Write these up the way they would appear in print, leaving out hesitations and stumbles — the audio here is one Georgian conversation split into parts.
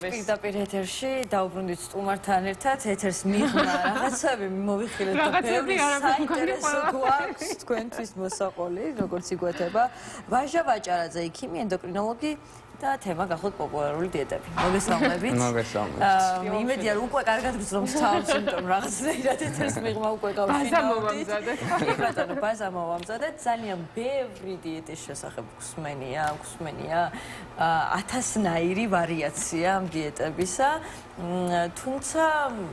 პირდაპირ ეთერში დაუბრუნდით სტუმართან ერთად ეთერს მიღმა რაღაცები მოვიხილეთ და ბევრი საინტერესო გვაქვს თქვენთვის მოსაყოლი როგორც იგვეთება ვაჟა ვაჭარაძე იქიმი ენდოკრინოლოგი და თემა გახოთ პოპულარული დიეტები. მოგესალმებით. მოგესალმებით. იმედია რომ უკვე კარგად გრძნობს თავს, იმიტომ რაღაცნაირად ეთერს მიღმა უკვე გავშინავდით. ბატონო, ბაზა მოვამზადეთ. ძალიან ბევრი დიეტის შესახებ გვსმენია 1000-ნაირი ვარიაცია ამ დიეტებისა. თუმცა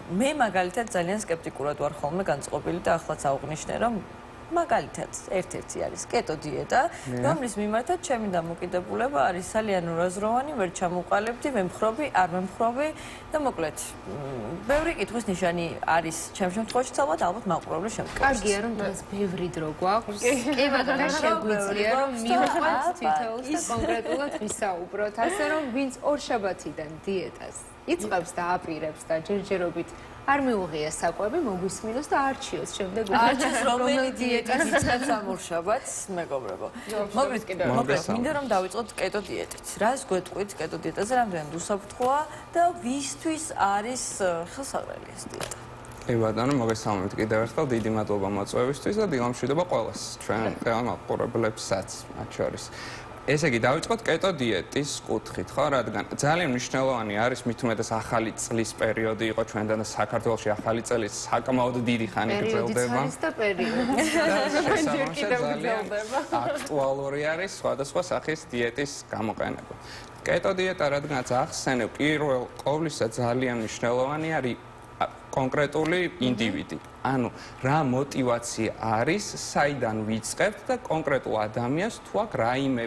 მე მაგალითად ძალიან სკეპტიკურად ვარ ხოლმე განწყობილი და ახლაც აღვნიშნე რომ მაგალითად ერთ-ერთი არის კეტო დიეტა, რომლის მიმართაც ჩემი დამოკიდებულება არის ძალიან ურაზროვანი, ვერ ჩამოყალიბდი, ვემხრობი, არ ვემხრობი და მოკლედ ბევრი კითხვის ნიშანი არის ჩემ შემთხვევაში ალბათ მაყურებლის შემთხვევაში. კარგია რომ დღეს ბევრი დრო გვაქვს. კი ბატონო, შეგვიძლია რომ მივყვეთ თითოეულს და კონკრეტულად ვისაუბროთ, ასე რომ ვინც ორშაბათიდან დიეტას იწყებს და აპირებს და ჯერჯერობით არ მიუღია საკვები, მოგვისმინოს და არჩიოს შემდეგ არჩიოს რომელი დიეტით იწყებს ამ ორშაბათს, მეგობრებო. მოკლედ, მინდა რომ დავიწყოთ კეტო დიეტით. რას გვეტყვით კეტო დიეტაზე, რამდენად უსაფრთხოა და ვისთვის არის ხელსაყრელი ეს დიეტა? კი ბატონო, მოგესალმებით კიდევ ერთხელ, დიდი მადლობა მოწვევისთვის და დილამშვიდობა ყველას, ჩვენ ყველა მაყურებლებსაც მათ შორის. ესე იგი, დავიწყოთ კეტო დიეტის კუთხით, ხო, რადგან ძალიან მნიშვნელოვანი არის მით უმეტეს ახალი წლის პერიოდი იყო ჩვენთან და საქართველოში ახალი წელი საკმაოდ დიდი ხანი გრძელდება. აქტუალური არის სხვადასხვა სახის დიეტის გამოყენება. კეტო დიეტა, რადგანაც ახსენებ, პირველ ყოვლისა ძალიან მნიშვნელოვანი არის კონკრეტული ინდივიდი. ანუ რა მოტივაცია არის, საიდან ვიწყებთ და კონკრეტულ ადამიანს თუ აქვს რაიმე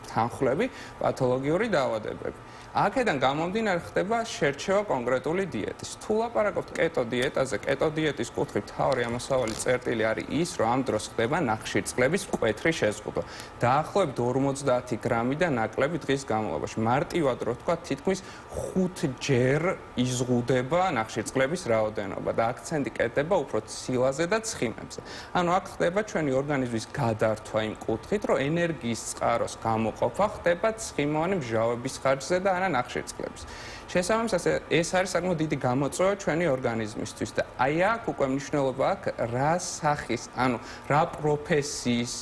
თანხლები, პათოლოგიური დაავადებები. აქედან გამომდინარე ხდება შერჩევა კონკრეტული დიეტის. თუ ლაპარაკობთ კეტო დიეტაზე, კეტო დიეტის კუთხით მთავარი ამოსავალი წერტილი არის ის, რომ ამ დროს ხდება ნახშირწყლების მკვეთრი შეზღუდვა. დაახლოებით 50 გრამი და ნაკლები დღის განმავლობაში. მარტივად რო ვთქვა, თითქმის 5 ჯერ იზღუდება ნახშირწყლების რაოდენობა და აქცენტი კეთდება უფრო ცილაზე და ცხიმებზე. ანუ აქ ხდება ჩვენი ორგანიზმის გადართვა იმ კუთხით, რომ ენერგიის წყაროს გამოყოფა ხდება ცხიმოვანი მჟავების ხარჯზე და არა ნახშირწყლების. შესაბამისად, ეს არის საკმაოდ დიდი გამოწვევა ჩვენი ორგანიზმისთვის და აი აქ უკვე მნიშვნელობა აქვს რა სახის, ანუ რა პროფესიის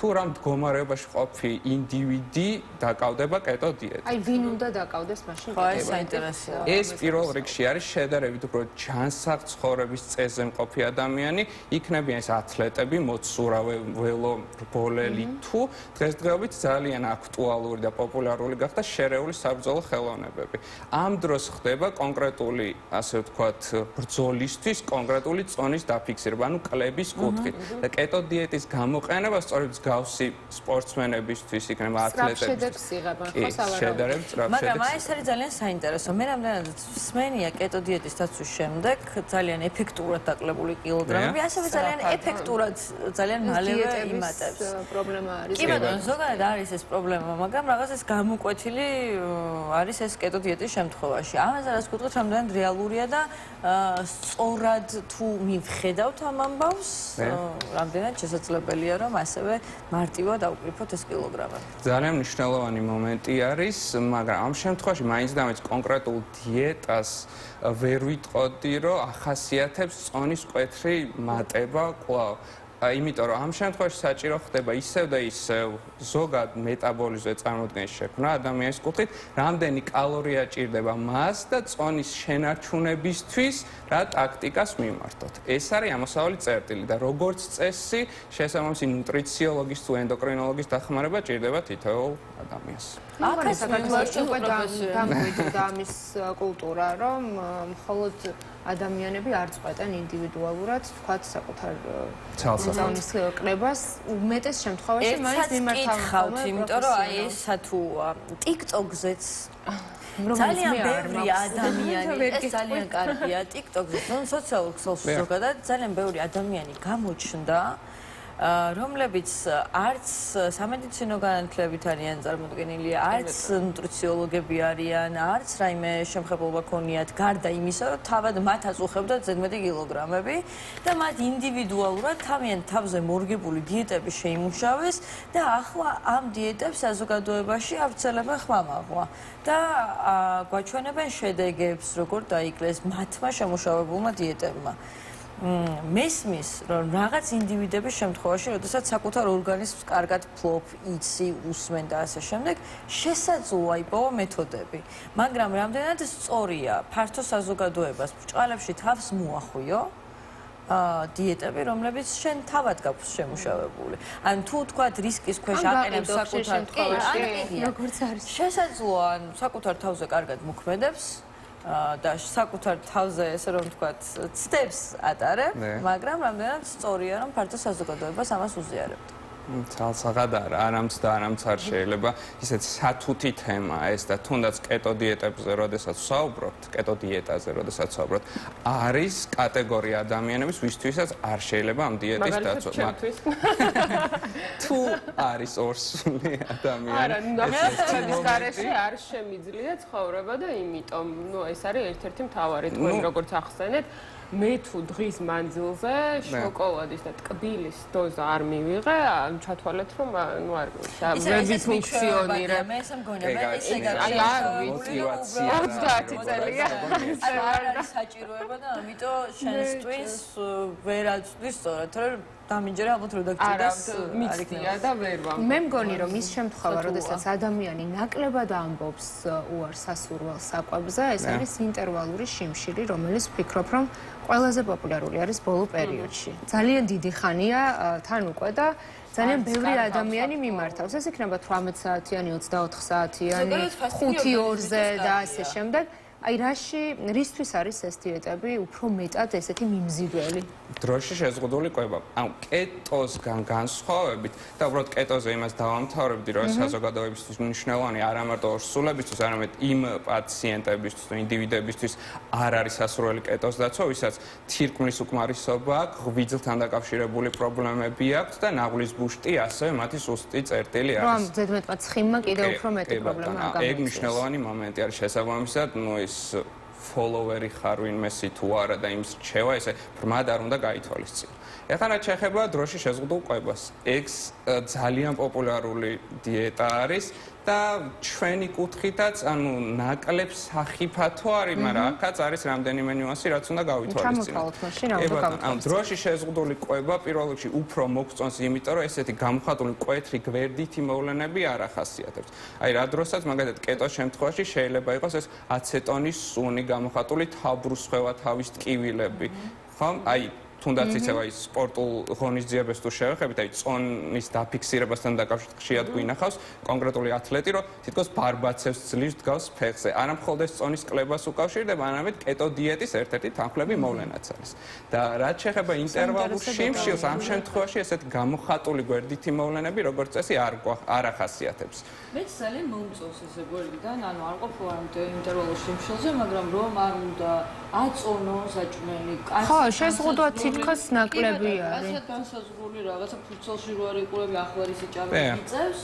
თუ რა მდგომარეობაში ყოფი ინდივიდი დაკავდება კეტო დიეტით. აი ვინ უნდა დაკავდეს მაშინ? ხო, ეს საინტერესოა. ეს პირველ რიგში არის შედარებით უფრო ჯანსაღ ცხოვრების წესზე მყოფი ადამიანი, იქნებიან ეს ათლეტები, მოცურავე, ველო, რბოლელი თუ დღესდღეობით ძალიან აქტუალური და პოპულარული გახდა შერეული საბრძოლო ხელოვნებები. ამ დროს ხდება კონკრეტული, ასე ვთქვათ, ბრძოლისთვის კონკრეტული წონის დაფიქსირება, ანუ კლების კუთხით. და კეტო დიეტის გამოყენება სწორედ გავსი სპორტსმენებისთვის იქნება ათლეტებისთვის. მაგრამ ეს არის ძალიან საინტერესო. მე რამდენადაც მსმენია კეტო დიეტის დაცვის შემდეგ ძალიან ეფექტურად დაკლებული კილოგრამები, ასევე ძალიან ეფექტურად, ძალიან მალევე იმატებს. პრობლემა არის. კი ბატონო, ზოგადად არის ეს პრობლემა, მაგრამ რაღაც ეს გამოკვეთილი არის ეს კეტო დიეტის შემთხვევაში. ამაზე რას გვიტყვით, რამდენად რეალურია და სწორად თუ მივხედავთ ამ ამბავს, რამდენად შესაძლებელია რომ ასევე მარტივად ავკრიფოთ ეს კილოგრამები. ძალიან მნიშვნელოვანი მომენტი არის, მაგრამ ამ შემთხვევაში მაინც და მაინც კონკრეტულ დიეტას ვერ ვიტყოდი, რომ ახასიათებს წონის მკვეთრი მატება კვლავ. იმიტომ რომ ამ შემთხვევაში საჭირო ხდება ისევ და ისევ ზოგად მეტაბოლიზმზე წარმოქმნის შექმნა ადამიანის კუთხით, რამდენი კალორია ჭირდება მას და წონის შენარჩუნებისთვის რა ტაქტიკას მიმართოთ. ეს არის ამოსავალი წერტილი და როგორც წესი, შესაბამისი ნუტრიციოლოგის თუ ენდოკრინოლოგის დახმარება ჭირდება თითოეულ ადამიანს. აქ საქართველოში უკვე გამოვიდა ამის კულტურა, რომ მხოლოდ ადამიანები არ წყვეტენ ინდივიდუალურად, თქვათ, საკუთარ წონის კრებას, უმეტეს შემთხვევაში მაინც მიმართავენ, იმიტომ რომ აი ესა თუ TikTok-ზეც ძალიან ბევრი ადამიანი, ეს ძალიან კარგია TikTok-ზე, სოციალურ ქსელში ზოგადად ძალიან ბევრი ადამიანი გამოჩნდა რომლებიც არც სამედიცინო განათლებით არიან წარმოდგენილი, არც ნუტრიციოლოგები არიან, არც რაიმე შემხებულობა ქონიათ გარდა იმისა, რომ თავად მათ აწუხებდათ ზედმეტი კილოგრამები და მათ ინდივიდუალურად თავიანთ თავზე მორგებული დიეტები შეიმუშავეს და ახლა ამ დიეტებს საზოგადოებაში ავრცელება ხმამაღლა და გვაჩვენებენ შედეგებს, როგორ დაიკლეს მათმა შემუშავებულმა დიეტებმა. მესმის, რომ რაღაც ინდივიდების შემთხვევაში, როდესაც საკუთარ ორგანიზმს კარგად ფლობ, იცი, უსმენ და ასე შემდეგ, შესაძლოა იპოვა მეთოდები. მაგრამ რამდენად სწორია ფართო საზოგადოებას ბრჭყალებში თავს მოახვიო დიეტები, რომლებიც შენ თავად გაქვს შემუშავებული. ან თუ თქვათ რისკის ქვეშ აყენებს საკუთარ შემთხვევაში, როგორც არის. შესაძლოა საკუთარ თავზე კარგად მოქმედებს და საკუთარ თავზე, ესე რომ ვთქვათ, ცდებს ატარებ, მაგრამ რამდენად სწორია, რომ ფართო საზოგადოებას ამას უზიარებთ. ცალსაღად არამც და არამც არ შეიძლება ისეთ სათუთი თემაა ეს და თუნდაც კეტო დიეტებზე, როდესაც ვსაუბრობთ, კეტო დიეტაზე, როდესაც ვსაუბრობთ, არის კატეგორია ადამიანების, ვისთვისაც არ შეიძლება ამ დიეტის დაცვა. თუ არის ორსული ადამიანი, არა, ნახევრის გარეშე არ შემიძლია ცხოვრება და იმიტომ, ეს არის ერთ-ერთი მთავარი თქვენ როგორც ახსენეთ. მე თუ დღის მანძილზე შოკოლადის და ტკბილის დოზა არ მივიღე, ჩათვალეთ რომ არ ვები ფუნქციონირებ. მე ესე მგონია, მე ესე არ ვიცი 30 წელია. არ საჭიროება და ამიტომ შენს ტვინს ვერ აწვდის სწორად, რომ დამინჯერა ალბათ რედაქციას მიცდია და ვერ ვამბობ. მე მგონი რომ ის შემთხვევა, როდესაც ადამიანი ნაკლებად ამბობს უარს სასურველ საკვებზე, ეს არის ინტერვალური შიმშილი, რომელიც ვფიქრობ, რომ ყველაზე პოპულარული არის ბოლო პერიოდში. ძალიან დიდი ხანია თან უკვე და ძალიან ბევრი ადამიანი მიმართავს. ეს იქნება 18 საათიანი, 24 საათიანი, 5-2-ზე და ასე შემდეგ. აი რისთვის არის ეს დიეტები უფრო მეტად ესეთი მიმზიდველი? დროში შეზღუდული კვება. ანუ კეტოსგან განსხვავებით და უბრალოდ კეტოზე იმას დავამთავრებდი, რომ საზოგადოებისთვის მნიშვნელოვანი არა მარტო ორსულებისთვის, არამედ იმ პაციენტებისთვის თუ ინდივიდებისთვის არ არის სასურველი კეტოს დაცვა, ვისაც თირკმლის უკმარისობა აქვს, ღვიძლთან დაკავშირებული პრობლემები აქვს და ნაღლის ბუშტი, ასევე მათი სუსტი წერტილი არის. რომ ზედმეტმა ცხიმმა კიდევ უფრო მეტი პრობლემა აქვს. ეგ მნიშვნელოვანი მომენტი არის შესაბამისად, follow-ერი ხარ ვინმესი თუ არა და იმის რჩევა ესე ბრმად არ უნდა გაითვალისწინო. ეხლა რაც შეეხება დროში შეზღუდულ კვებას, ეგ ძალიან პოპულარული დიეტა არის და ჩვენი კუთხითაც, ანუ ნაკლებ სახიფათო არის, მაგრამ აქაც არის რამდენიმე ნიუანსი, რაც უნდა გავითვალისწინოთ. ანუ დროში შეზღუდული კვება პირველ რიგში უფრო მოგწონს, იმიტომ რომ ესეთი გამოხატული მკვეთრი გვერდითი მოვლენები არ ახასიათებს. აი რა დროსაც მაგალითად კეტოს შემთხვევაში შეიძლება იყოს ეს აცეტონის სუნი გამოხატული თავბრუსხვევა, თავის ტკივილები. ხომ? აი თუნდაც იცი აი სპორტულ ღონისძიებებს თუ შევეხებით, აი წონის დაფიქსირებასთან დაკავშირებით ხშირად გვინახავს კონკრეტული ათლეტი, რომ თითქოს ბარბაცევს ძლივს დგავს ფეხზე. არა მხოლოდ ეს წონის კლებას უკავშირდება, არამედ კეტო დიეტის ერთ-ერთი თანხმლები მოვლენაც არის. და რაც შეეხება ინტერვალურ შიმშილს, ამ შემთხვევაში ესეთი გამოხატული გვერდითი მოვლენები, როგორც წესი, არ ახასიათებს. მე ძალიან მომწონს ესე გვერდიდან, ანუ არ ყოფილა ინტერვალურ შიმშილზე, მაგრამ რომ არ უნდა აწონო საჭმელი, კაცი. ხო, შეზღუდვა თითქოს ნაკლები არის. ასეთ განსაზღვრული რაღაცა ფურცელში რო არ იყურები ახლარი სიჭარბე იწევს.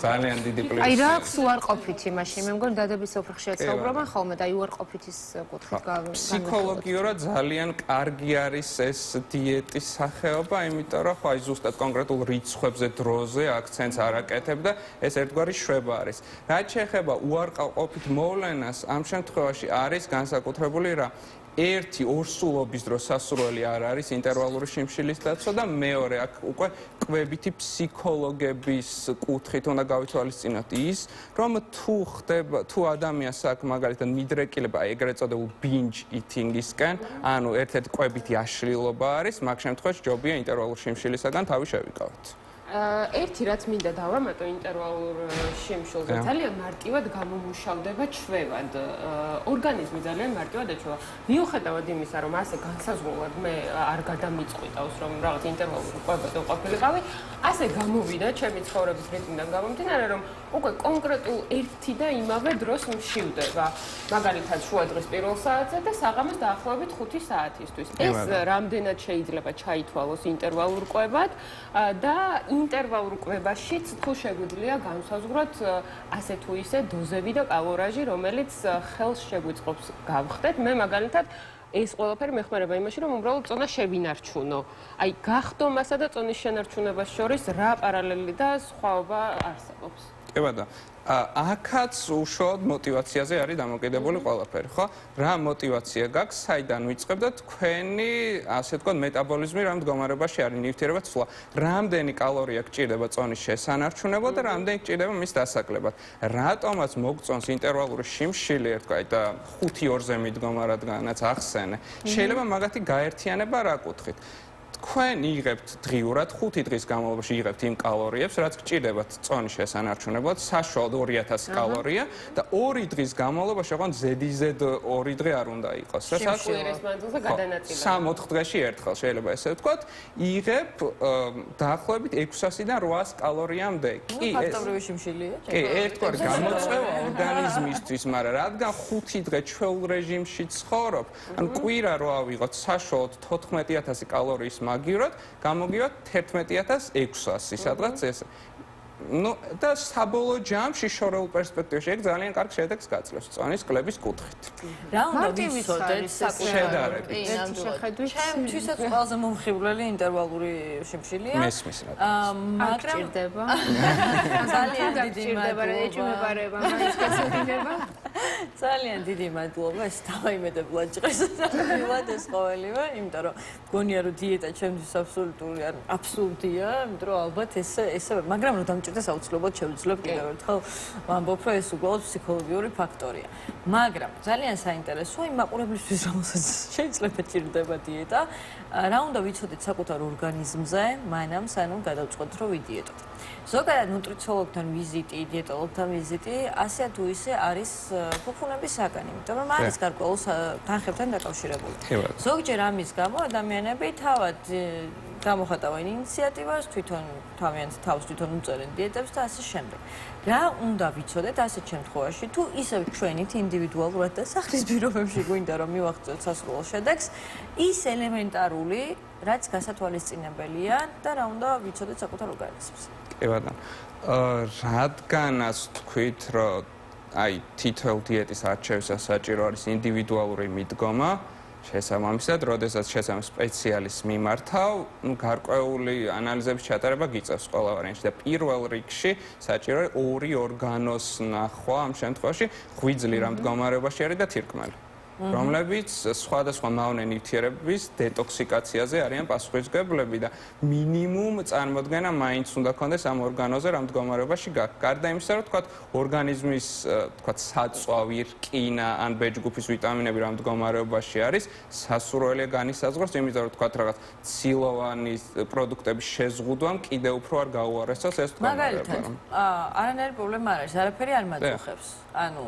ძალიან დიდი პლუსი. აი რა აქვს უარყოფითი მაშინ? მე მგონი დადების ოხრხშია ცხოვრობენ ხოლმე და უარყოფითის კუთხით ფსიქოლოგიურად ძალიან კარგი არის ეს დიეტის სახეობა, იმიტომ რომ ხო აი ზუსტად კონკრეტულ რიცხვებზე დროზე აქცენტს არ აკეთებ და ეს ერთგვარი შვება არის. რაც შეეხება უარყოფით მოვლენას, ამ შემთხვევაში არის განსაკუთრებული რა ერთი ორსულობის დროს სასურველი არ არის ინტერვალური შიმშილის დაცვა და მეორე აქ უკვე კვებითი ფსიქოლოგების კუთხით უნდა გავითვალისწინოთ ის, რომ თუ ადამიანს აქვს მაგალითად მიდრეკილება ეგრეთ წოდებულ binge eating-ისკენ, ანუ ერთ-ერთი კვებითი აშლილობა არის, მაგ შემთხვევაში ჯობია ინტერვალურ შიმშილისაგან თავი შევიკავოთ. ერთი რაც მინდა დავამატო ინტერვალურ შიმშილზე, ძალიან მარტივად გამომუშავდება ჩვევად. ორგანიზმი ძალიან მარტივად ეჩვევა. მიუხედავად იმისა, რომ ასე განსაზღვრულად მე არ გადამიწყვიტავს, რომ რაღაც ინტერვალურ კვებაზე ყოფილიყავი, ასე გამოვიდა ჩემი ცხოვრების რიტმიდან გამომდინარე, რომ უკვე კონკრეტულ ერთი და იმავე დროს მშივდება. მაგალითად, შუადღის პირველ საათზე და საღამოს დაახლოებით 5 საათისთვის. ეს რამდენად შეიძლება ჩაითვალოს ინტერვალურ კვებად და ინტერვალურ კვებაშიც თუ შეგვიძლია განსაზღვროთ ასე თუ ისე დოზები და კალორაჟი, რომელიც ხელს შეგვიწყობს გავხდეთ. მე მაგალითად ეს ყველაფერი მეხმარება იმაში, რომ უბრალოდ წონა შევინარჩუნო. აი, გახდომასა და წონის შენარჩუნებას შორის რა პარალელი და სხვაობა არსებობს? კი ბატონო. აქაც უშუალოდ мотиваციაზე არის დამოკიდებული ყველაფერი, ხო? რა мотиваცია გაქვს, საიდან ვიწყებ და თქვენი, ასე ვთქვათ, მეტაბოლიზმი რა მდგომარეობაში არის, ნივთიერება ცვლა. რამდენი კალორია გჭირდება წონის შესანარჩუნებლად და რამდენი გჭირდება მის დასაკლებად. რატომაც მოგწონს ინტერვალური შიმშილი, თქვა და 5-2-ზე მიდგომა, რადგანაც ახსენე. შეიძლება მაგათი გაერთიანება რა კუთხით. თქვენ იღებთ დღიურად 5 დღის განმავლობაში იღებთ იმ კალორიებს, რაც გჭირდებათ წონის შესანარჩუნებლად, საშუალოდ 2000 კალორია და 2 დღის განმავლობაში ოღონდ ზედიზედ 2 დღე არ უნდა იყოს. შიმშილის მანძილზე გადანაწილება. 3-4 დღეში ერთხელ შეიძლება ესე ვთქვათ, იღებ დაახლოებით 600-დან 800 კალორიამდე. კი, ფაქტობრივი შიმშილია. კი, ერთგვარი გამოწვევა ორგანიზმისთვის, მაგრამ რადგან 5 დღე ჩვეულ რეჟიმში ცხოვრობ, ან კვირა რო ავიღოთ საშუალოდ 14000 კალორიის მაგივრად, გამოგივათ 11600, სადღაც ეს. Ну, და საბოლოო ჯამში შორეულ პერსპექტივაში ეგ ძალიან კარგ შედეგს გაძლევს წონის კლების კუთხით. რა უნდა ვიცოდეთ შედარებით. ჩემთვისაც ყველაზე მომხიბვლელი ინტერვალური შიმშილია. მესმის რა. მაგრამ ძალიან დიდი ეჭვმეპარება, მაინც გასაგებია. ძალიან დიდი მადლობა, ეს დავაიმედებლად ჭყეს და მივად ეს ყოველივე, იმიტომ რომ გონია რომ დიეტა ჩემთვის აბსოლუტური ან აბსურდია, იმიტომ რომ ალბათ ესე, მაგრამ რომ დამჭირდეს აუცილებლად შევძლებ კიდევ ერთხელ ვამბობ, რომ ეს უბრალოდ ფსიქოლოგიური ფაქტორია. მაგრამ ძალიან საინტერესოა იმ მაყურებლისთვის, რომელსაც შეიძლება ჭირდება დიეტა, რა უნდა ვიცოდეთ საკუთარ ორგანიზმზე, მანამ სანამ გადავწყვეტთ, რომ ვიდიეტოთ. ზოგადად ნუტრიციოლოგთან ვიზიტი, დიეტოლოგთან ვიზიტი, ასე თუ ისე არის ფუფუნების საგანი, იმიტომ რომ არის გარკვეულ თანხებთან დაკავშირებული. ზოგჯერ ამის გამო ადამიანები თავად გამოხატავენ ინიციატივას, თვითონ თავიანთ თავს თვითონ უწერენ დიეტებს და ასე შემდეგ. რა უნდა ვიცოდეთ ასეთ შემთხვევაში, თუ ისევ ჩვენით ინდივიდუალურად და სახლის პირობებში გვინდა რომ მივაღწიოთ სასურველ შედეგს, ის ელემენტარული, რაც გასათვალისწინებელია და რა უნდა ვიცოდეთ საკუთარ ორგანიზმზე. კი ბატონო. რადგანაც თქვით, რომ აი თითოეულ დიეტის არჩევისას საჭირო არის ინდივიდუალური მიდგომა, შესაბამისად, როდესაც შესაბამის სპეციალისტს მიმართავ, გარკვეული ანალიზების ჩატარება გიწევს ყველა ვარიანტში და პირველ რიგში საჭირო ორი ორგანოს ნახვა ამ შემთხვევაში, ღვიძლი რა მდგომარეობაში არის და თირკმელი. რომლებიც სხვადასხვა მავნე ნივთიერების დეტოქსიკაციაზე არიან პასუხისმგებლები და მინიმუმ წარმოდგენა მაინც უნდა ქონდეს ამ ორგანოზე რა მდგომარეობაში გაქვს. გარდა იმისა, რომ თქვათ ორგანიზმის თქვათ საწვავი, რკინა ან ბეჯგუფის ვიტამინები რა მდგომარეობაში არის, სასურველია განისაზღვროს, იმიტომ რომ თქვათ რაღაც ცილოვანი პროდუქტების შეზღუდვამ კიდევ უფრო არ გაუარესოს ეს მდგომარეობა. მაგალითად, არანაირი პრობლემა არ არის, არაფერი არ მაძუხებს. ანუ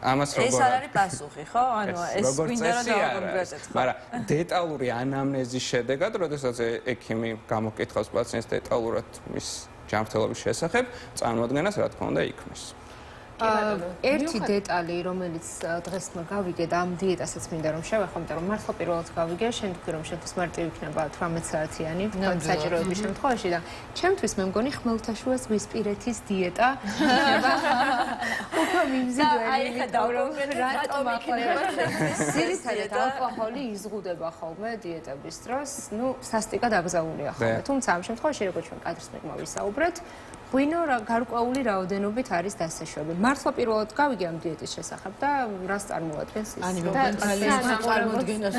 ამას როგორ ეს არ არის პასუხი, ხო? ანუ ეს გვინდა რომ დავაკონკრეტეთ. მაგრამ დეტალური ანამნეზის შედეგად, როდესაც ექიმი გამოკითხავს პაციენტს დეტალურად მის ჯანმრთელობის შესახებ, წარმოადგენას რა თქმა უნდა იქმნის. ერთი დეტალი, რომელიც დღეს გავიგე და ამ დიეტასაც მინდა რომ შევეხო, იმიტომ რომ მართლა პირველად გავიგე, შენ თქვი რომ შენთვის მარტივი იქნება 18 საათიანი საჭიროების შემთხვევაში და ჩემთვის მე მგონი ხმელთაშუა ზღვისპირეთის დიეტა იქნება უფრო მიმზიდველი, რომ რატომ იქნება ძირითადად ალკოჰოლი იზღუდება ხოლმე დიეტების დროს, ну, სასტიკად აბზაულია ხოლმე. თუმცა ამ შემთხვევაში როგორც ჩვენ კადრის მიღმა ვისაუბრეთ, ღვინო გარკვეული რაოდენობით არის დასაშვები. მართლა პირველად გავიგე ამ დიეტის შესახებ და რას წარმოადგენს ის. ანუ ძალიან წარმოადგენს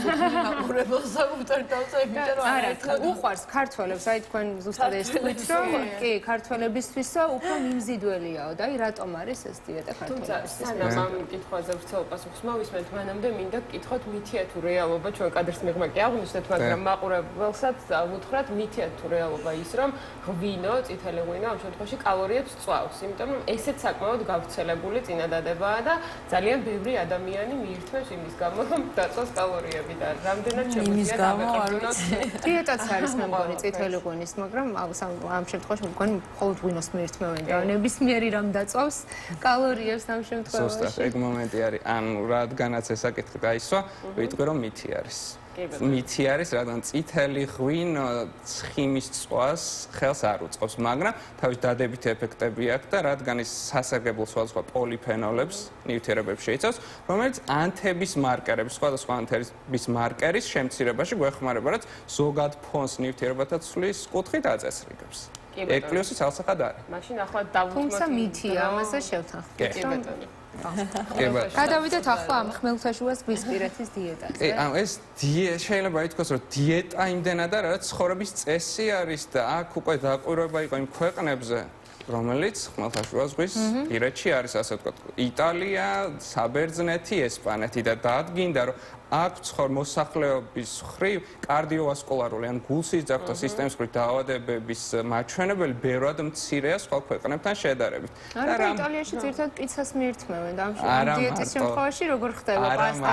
უყურებელს საკუთარ თავზე, იმიტომ რომ არა, უყვარს ქართველებს, აი თქვენ ზუსტად ეს თქვით, რომ კი, ქართველებისთვისო უფრო მიმზიდველიაო და აი რატომ არის ეს დიეტა ქართველებისთვის. სანამ ამ კითხვაზე ვრცელ პასუხს მოვისმენთ, მანამდე მინდა გკითხოთ მითია თუ რეალობა, ჩვენ კადრის მიღმა კი აღვნიშნეთ, მაგრამ მაყურებელსაც ვუთხრათ მითია თუ რეალობა ის, რომ ღვინო, წითელი ღვინო ამ შემთხვევაში კალორიებს წვავს, იმიტომ რომ ესეც საკმაოდ გავრცელებული წინადადებაა და ძალიან ბევრი ადამიანი მიირთმევს იმის გამო, რომ დაწვას კალორიები და რამდენად შეგვიძლია დავეყარდნოთ. დიეტაც არის მე მგონი წითელი ღვინის, მაგრამ ამ შემთხვევაში მე მგონი მხოლოდ ღვინოს მიირთმევენ და ნებისმიერი რამ დაწვავს კალორიებს ამ შემთხვევაში. ზუსტად ეგ მომენტი არის. ანუ რადგანაც ეს საკითხი გაისვა, ვიტყვი რომ მითი არის. მითი არის, რადგან წითელი ღვინო ცხიმის წვას ხელს არ უწყობს, მაგრამ თავის დადებითი ეფექტები აქვს და რადგან ის სასარგებლო სხვადასხვა პოლიფენოლებს, ნივთიერებებს შეიცავს, რომელიც ანთების მარკერებს, სხვადასხვა ანთების მარკერის შემცირებაში გვეხმარება, რაც ზოგად ფონს ნივთიერებათა ცვლის კუთხით აწესრიგებს. ეგ პლუსი ცალსახად არის. მაშინ ახლა დავუთმოთ. თუმცა მითია, ამაზე შევთანხმდით. კი ბატონო. გადავიდეთ ახლა ამ ხმელთაშუა ზღვისპირეთის დიეტაზე. ამ ეს შეიძლება ითქვას, რომ დიეტა იმდენადაა, რაც ცხოვრების წესი არის და აქ უკვე დაკვირვება იყო იმ ქვეყნებზე, რომელიც ხმელთაშუა ზღვის პირეთში არის, ასე ვთქვათ, იტალია, საბერძნეთი, ესპანეთი და დადგინდა, რომ აქ მოსახლეობის მხრივ კარდიოვასკულარული ან გულსიძახთა სისტემის მხრივ დაავადებების მაჩვენებელი ბევრად მცირეა სხვა ქვეყნებთან შედარებით. და იტალიაში ძირითადად პიცას მიირთმევენ და ამ დიეტის შემთხვევაში როგორ ხდება პასტა,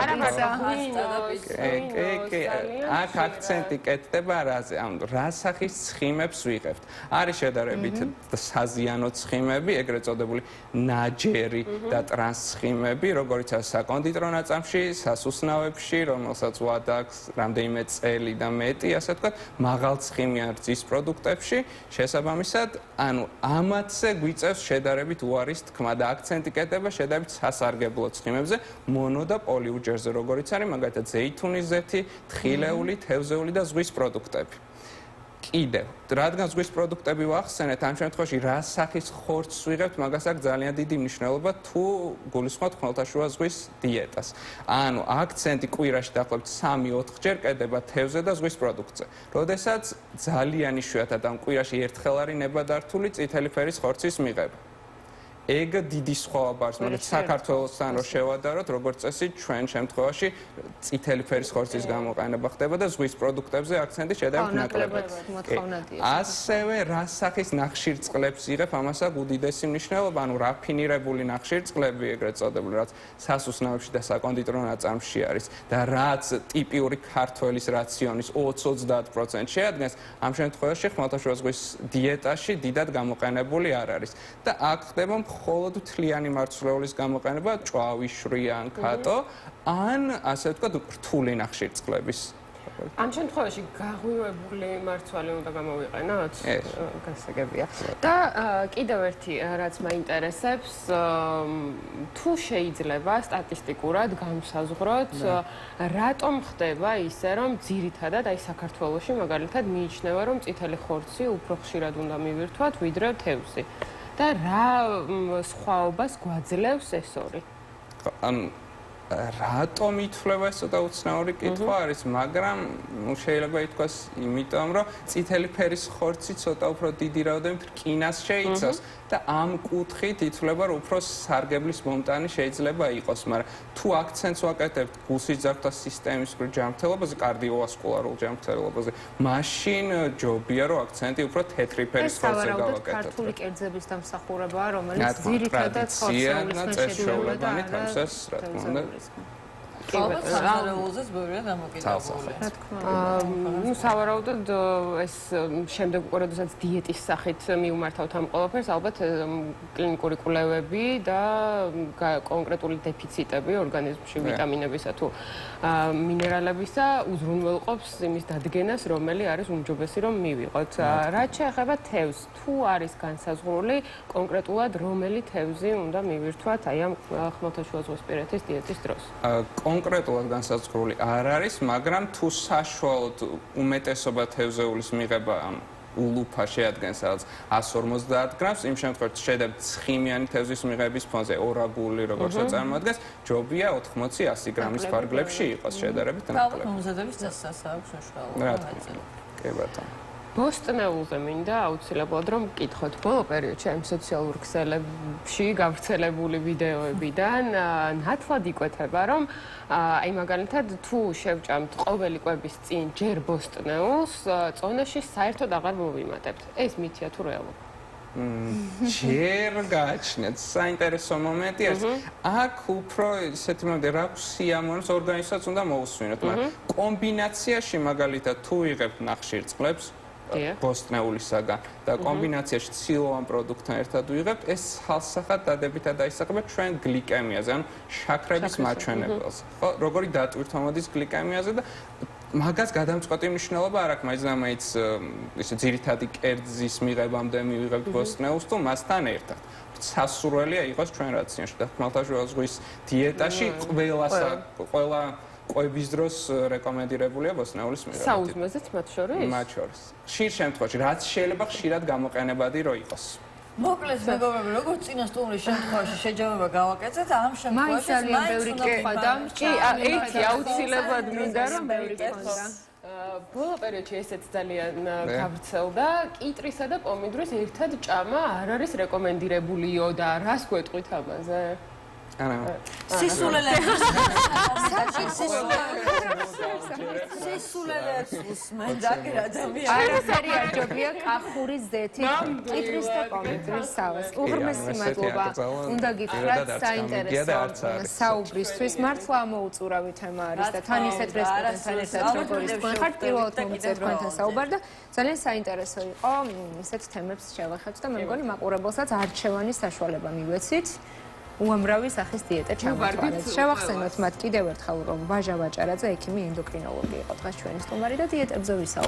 აქ აქცენტი კეთდება რაზე? ანუ რა სახის ცხიმებს ვიღებთ? არის შედარებით საზიანო ცხიმები, ეგრეთ წოდებული ნაჯერი და ტრანსცხიმები, როგორიც არის საკონდიტრო ნაწამში, სასუსნავებში, რომელსაც ვადაქვს რამდენიმე წელი და მეტი, ასე ვთქვათ, მაღალცხიმიან რძის პროდუქტებში, შესაბამისად, ანუ ამათზე გვიწევს შედარებით უარის თქმა და აქცენტი კეთდება შედარებით სასარგებლო ცხიმებზე, მონო და პოლიუჯერზე, როგორიც არის მაგალითად ზეითუნის ზეთი, თხილეული, თევზეული და ზღვის პროდუქტები. კიდევ, რადგან ზღვის პროდუქტები ვახსენეთ, ამ შემთხვევაში რა სახის ხორცს ვიღებთ, მაგას აქვს ძალიან დიდი მნიშვნელობა თუ გულისხმობთ ხმელთაშუა ზღვის დიეტას. ანუ აქცენტი კვირაში დაახლოებით 3-4 ჯერ კეთდება თევზზე და ზღვის პროდუქტზე. როდესაც ძალიან იშვიათად ამ კვირაში ერთხელ არის ნებადართული წითელი ფერის ხორცის მიღება. ეგ დიდი სხვაობა არის, მაგრამ საქართველოსთან რო შევადაროთ, როგორც წესი, ჩვენ შემთხვევაში წითელი ფერის ხორცის გამოყენება ხდება და ზღვის პროდუქტებზე აქცენტი შედარებით ნაკლებად. ასევე რა სახის ნახშირწყლებს იღებ, ამას აქვს უდიდესი მნიშვნელობა, ანუ რაფინირებული ნახშირწყლები, ეგრეთ წოდებული, რაც სასუსნავებში და საკონდიტრო ნაწამში არის და რაც ტიპიური ქართველის რაციონის 20-30% შეადგენს, ამ შემთხვევაში ხმელთაშუა ზღვის დიეტაში დიდად გამოყენებული არ არის. და აქ ხდება მხოლოდ თლიანი მარცვლეულის გამოყენება, ჭვავი, შვრია ან კატო, ან ასე ვთქვათ, რთული ნახშირწყლების. ამ შემთხვევაში გაღვივებული მარცვალი უნდა გამოვიყენოთ? გასაგებია. და კიდევ ერთი რაც მაინტერესებს, თუ შეიძლება სტატისტიკურად განსაზღვროთ, რატომ ხდება ისე, რომ ძირითადად აი საქართველოში მაგალითად მიიჩნევა, რომ წითელი ხორცი უფრო ხშირად უნდა მივირთვათ, ვიდრე თევზი. და რა სხვაობას გვაძლევს ეს ორი? ანუ რატომ ითვლება ეს ცოტა უცნაური კითხვა არის, მაგრამ შეიძლება ითქვას იმიტომ, რომ წითელი ფერის ხორცი ცოტა უფრო დიდი რაოდენობით რკინას შეიცავს და ამ კუთხით ითვლება, რომ უფრო სარგებლის მომტანი შეიძლება იყოს, მაგრამ თუ აქცენტს ვაკეთებთ გულსიძახთა სისტემის ჯანმრთელობაზე, კარდიოვასკულარულ ჯანმრთელობაზე, მაშინ ჯობია, რომ აქცენტი უფრო თეთრი ფერის ხორცზე გავაკეთოთ. ქართული კერძების დამსახურებაა, რომელიც ძირითადად ხორცეულისგან შედიოდა და თავსას, რა თქმა უნდა. ალბათ სავარაუდოდ ბევრია დამოკიდებული. რა თქმა უნდა. ნუ სავარაუდოდ ეს შემდეგ უკვე როდესაც დიეტის სახით მიუმართავთ ამ ყველაფერს, ალბათ კლინიკური კვლევები და კონკრეტული დეფიციტები ორგანიზმში ვიტამინებისა თუ მინერალებისა უზრუნველყოფს იმის დადგენას, რომელი არის უმჯობესი რომ მივიღოთ. რაც შეეხება თევზს, თუ არის განსაზღვრული კონკრეტულად რომელი თევზი უნდა მივირთვათ აი ამ ხმელთაშუაზღვისპირეთის დიეტის დროს? კონკრეტულად განსაზღვრული არ არის, მაგრამ თუ საშუალოდ უმეტესობა თევზეულის მიღება ულუფა შეადგენს რაღაც 150 გრამს, იმ შემთხვევაში შედებთ ცხიმიანი თევზის მიღების ფონზე ორაგული, როგორც წარმოადგენს, ჯობია 80-100 გრამის ფარგლებში იყოს შედარებით ნაკლები. ალბათ მომზადების წესსაც აქვს საშუალო. რა თქმა უნდა. კი ბატონო. ბოსტნეულზე მინდა აუცილებლად რომ მკითხოთ ბოლო პერიოდში ამ სოციალურ ქსელებში გავრცელებული ვიდეოებიდან ნათლად იკვეთება რომ აი მაგალითად თუ შევჭამთ ყოველი კვების წინ ჯერ ბოსტნეულს წონაში საერთოდ აღარ მოვიმატებთ. ეს მითია თუ რეალობა? ჯერ გააჩნიათ საინტერესო მომენტი არის. აქ უფრო ისეთი მომენტი რა სიამოვნებს ორგანიზმსაც უნდა მოусვინოთ, მაგრამ კომბინაციაში მაგალითად თუ იღებთ ნახშირწყლებს ბოსტნეულისაგან და კომბინაციაში ცილოვან პროდუქტთან ერთად ვიღებთ, ეს ხალხსახად დადებითად აისახებთ ჩვენ გლიკემიაზე, ანუ შაქრების მაჩვენებელს. ხო, როგორი დატვირთვა მოდის გლიკემიაზე და მაგას გადამწყვეტი მნიშვნელობა არ აქვს, მაინც ისე ძირითადი კერძის მიღებამდე მივიღებთ ბოსტნეულს თუ მასთან ერთად. სასურველია იყოს ჩვენ რაციონში და ხმელთაშუა ზღვის დიეტაში ყველა კვების დროს რეკომენდირებულია ბოსტნეულის მიღება. საუზმეზეც მათ შორის? მათ შორის. ხშირ შემთხვევაში, რაც შეიძლება ხშირად გამოყენებადი რო იყოს. მოკლედ მეგობრები, როგორც წინა სტუმრის შემთხვევაში შეჯამება გავაკეთეთ, ამ შემთხვევაში ძალიან ბევრი კითხვა კი, ერთი აუცილებლად მინდა რომ მეკითხო. ბოლო პერიოდში ესეც ძალიან გავრცელდა. კიტრისა და პომიდორის ერთად ჭამა არ არის რეკომენდირებულიო და რას გვეტყვით ამაზე? სისულელეც უსმენ დაგერ ადამიანი. არასერი არჯობია კახურის ზეთი, კიტრის და პომიდორის სავას. უღრმესი მადლობა. უნდა გითხრათ საინტერესო საუბრისთვის. მართლა ამოუწურავი თემა არის და თან ისეთ რესპონდენტთან ერთად როგორ ის თქვენ ხართ პირველად მომიწევთ თქვენთან საუბარ და ძალიან საინტერესო იყო ისეთ თემებს შევახებთ და მე მგონი მაყურებელსაც არჩევანის საშუალება მივეცით. უამრავი სახის დიეტა ჩამოთვალეთ. შევახსენოთ მათ კიდევ ერთხელ რომ ვაჟა ვაჭარაძე ექიმი ენდოკრინოლოგი იყო დღეს ჩვენი სტუმარი და დიეტებზე ვისაუბრეთ.